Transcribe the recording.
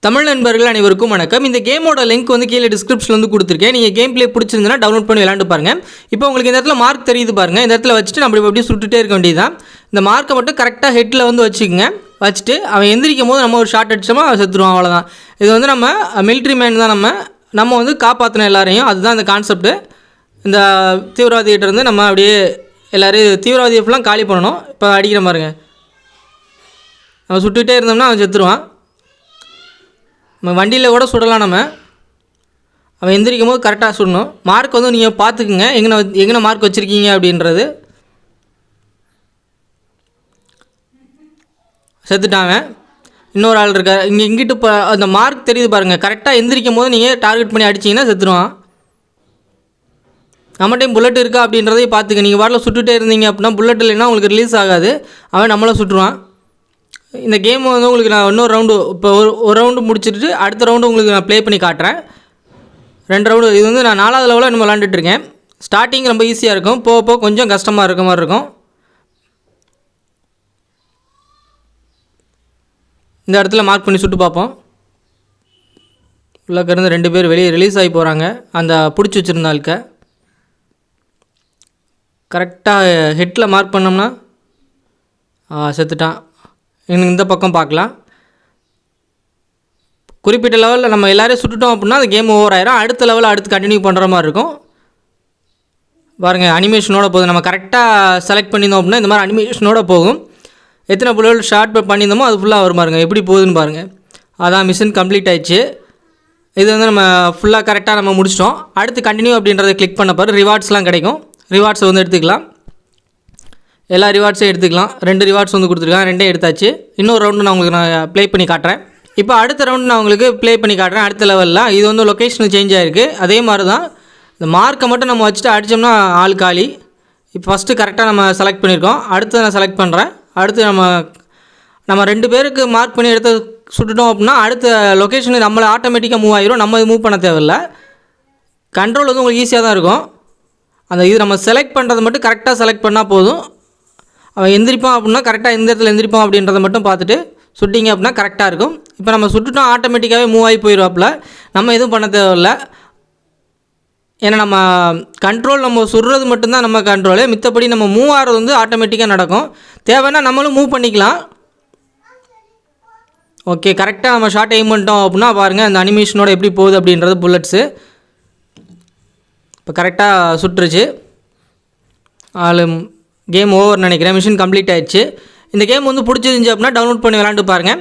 தமிழ் நண்பர்கள் அனைவருக்கும் வணக்கம். இந்த கேமோட லிங்க் வந்து கீழே டிஸ்கிரிப்ஷனில் வந்து கொடுத்துருக்கேன். நீங்கள் கேம் பிளே பிடிச்சிருந்தனா டவுன்லோட் பண்ணி விளையாண்டு பாருங்கள். இப்போ உங்களுக்கு இந்த இடத்துல மார்க் தெரியுது பாருங்கள். இந்த இடத்துல வச்சுட்டு நம்ம அப்படியே சுட்டுட்டே இருக்க வேண்டியதுதான். இந்த மார்க்கை மட்டும் கரெக்டாக ஹெட்டில் வந்து வச்சுக்கோங்க. வச்சுட்டு அவன் எந்திரிக்கும் போது நம்ம ஒரு ஷாட் அடிச்சோமா அவன் செத்துருவான், அவ்வளோதான். இது வந்து நம்ம மிலிட்ரி மேன் தான், நம்ம வந்து காப்பாற்றணும் எல்லாரையும். அதுதான் இந்த கான்செப்ட்டு. இந்த தீவிரவாதிகிட்ட இருந்து நம்ம அப்படியே எல்லோரும் தீவிரவாதியை ஃபுல்லாக காலி பண்ணணும். இப்போ அடிக்கிற பாருங்க, நம்ம சுட்டுகிட்டே இருந்தோம்னா அவன் செத்துருவான். நம்ம வண்டியில் கூட சுடலாம். அவன் எந்திரிக்கும் போது கரெக்டாக சுடணும். மார்க் வந்து நீங்கள் பார்த்துக்குங்க, எங்கே மார்க் வச்சுருக்கீங்க அப்படின்றது. செத்துட்டாங்க. இன்னொரு ஆள் இருக்கார் இங்கிட்டு. இப்போ அந்த மார்க் தெரியுது பாருங்கள். கரெக்டாக எந்திரிக்கும் போது நீங்கள் டார்கெட் பண்ணி அடிச்சிங்கன்னா செத்துருவான். நம்ம டைம் புல்லட் இருக்கா அப்படின்றதையும் பார்த்துக்க. நீங்கள் வாட்டில் சுட்டுகிட்டே இருந்தீங்க அப்படின்னா புல்லட் இல்லைன்னா உங்களுக்கு ரிலீஸ் ஆகாது. அவன் நம்மளை சுட்டுருவான். இந்த கேம் வந்து உங்களுக்கு நான் இன்னொரு ரவுண்டு, இப்போ ஒரு ரவுண்டு முடிச்சுட்டு அடுத்த ரவுண்டு உங்களுக்கு நான் ப்ளே பண்ணி காட்டுறேன். 2 ரவுண்டு. இது வந்து நான் 4வது லெவலில் நம்ம விளாண்டுட்ருக்கேன். ஸ்டார்டிங் ரொம்ப ஈஸியாக இருக்கும், போக போக கொஞ்சம் கஷ்டமாக இருக்க மாதிரி இருக்கும். இந்த இடத்துல மார்க் பண்ணி சுட்டு பார்ப்போம். உள்ளக்க இருந்து 2 பேர் வெளியே ரிலீஸ் ஆகி போகிறாங்க. அந்த பிடிச்சி வச்சுருந்த ஆளுக்க கரெக்டாக ஹெட்டில் மார்க் பண்ணோம்னா செத்துட்டான். இந்த பக்கம் பார்க்கலாம். குறிப்பிட்ட லெவலில் நம்ம எல்லோரையும் சுட்டுட்டோம் அப்படின்னா அந்த கேம் ஓவர் ஆயிரும். அடுத்த லெவலில் அடுத்து கண்டினியூ பண்ணுற மாதிரி இருக்கும். பாருங்கள், அனிமேஷனோட போகுது. நம்ம கரெக்டாக செலக்ட் பண்ணியிருந்தோம் அப்படின்னா இந்த மாதிரி அனிமேஷனோட போகும். எத்தனை புல்லட் ஷார்ட் பண்ணியிருந்தோமோ அது ஃபுல்லாக வரும் பாருங்கள். எப்படி போகுதுன்னு பாருங்கள். அதான் மிஷன் கம்ப்ளீட் ஆயிடுச்சு. இது வந்து நம்ம ஃபுல்லாக கரெக்டாக நம்ம முடிச்சிட்டோம். அடுத்து கண்டினியூ அப்படின்றத கிளிக் பண்ண பாரு ரிவார்ட்ஸ்லாம் கிடைக்கும். ரிவார்ட்ஸை வந்து எடுத்துக்கலாம். எல்லா ரிவார்ட்ஸையும் எடுத்துக்கலாம். 2 ரிவார்ட்ஸ் வந்து கொடுத்துருக்காங்க. 2 எடுத்தாச்சு. இன்னொரு ரவுண்டு நான் உங்களுக்கு ப்ளே பண்ணி காட்டுறேன். இப்போ அடுத்த ரவுண்டு நான் உங்களுக்கு ப்ளே பண்ணி காட்டுறேன். அடுத்த லெவலில் இது வந்து லொக்கேஷன் சேஞ்ச் ஆகிருக்கு. அதே மாதிரி தான் இந்த மார்க்கை மட்டும் நம்ம வச்சுட்டு அடித்தோம்னா ஆள் காலி. இப்போ ஃபஸ்ட்டு கரெக்டாக நம்ம செலக்ட் பண்ணியிருக்கோம். அடுத்து நான் செலக்ட் பண்ணுறேன். அடுத்து நம்ம 2 பேருக்கு மார்க் பண்ணி எடுத்து சுட்டுட்டோம் அப்படின்னா அடுத்த லொக்கேஷனுக்கு நம்மளை ஆட்டோமேட்டிக்காக மூவ் ஆகிரும். நம்ம இது மூவ் பண்ண தேவையில்லை. கண்ட்ரோல் வந்து உங்களுக்கு ஈஸியாக தான் இருக்கும். அந்த இது நம்ம செலக்ட் பண்ணுறது மட்டும் கரெக்டாக செலக்ட் பண்ணால் போதும். அவன் எந்திரிப்பான் அப்படின்னா கரெக்டாக எந்த இடத்துல எந்திரிப்பான் அப்படின்றத மட்டும் பார்த்துட்டு சுட்டிங்க அப்படின்னா கரெக்டாக இருக்கும். இப்போ நம்ம சுட்டுட்டோம், ஆட்டோமேட்டிக்காகவே மூவ் ஆகி போயிடுவாப்பில். நம்ம எதுவும் பண்ண தேவையில்லை. ஏன்னா நம்ம கண்ட்ரோல், நம்ம சுடுறது மட்டும்தான் நம்ம கண்ட்ரோலு. மித்தபடி நம்ம மூவ் ஆகிறது வந்து ஆட்டோமேட்டிக்காக நடக்கும். தேவைன்னா நம்மளும் மூவ் பண்ணிக்கலாம். ஓகே, கரெக்டாக நம்ம ஷார்ட் எய்ம் பண்ணிட்டோம் அப்படின்னா பாருங்கள் அந்த அனிமேஷனோட எப்படி போகுது அப்படின்றது புல்லட்ஸு. இப்போ கரெக்டாக சுட்டுருச்சு. கேம் ஓவர் நினைக்கிறேன். மிஷன் கம்ப்ளீட் ஆயிடுச்சு. இந்த கேம் வந்து பிடிச்சிருந்துச்சி அப்படின்னா டவுன்லோட் பண்ணி விளாண்டு பாருங்கள்.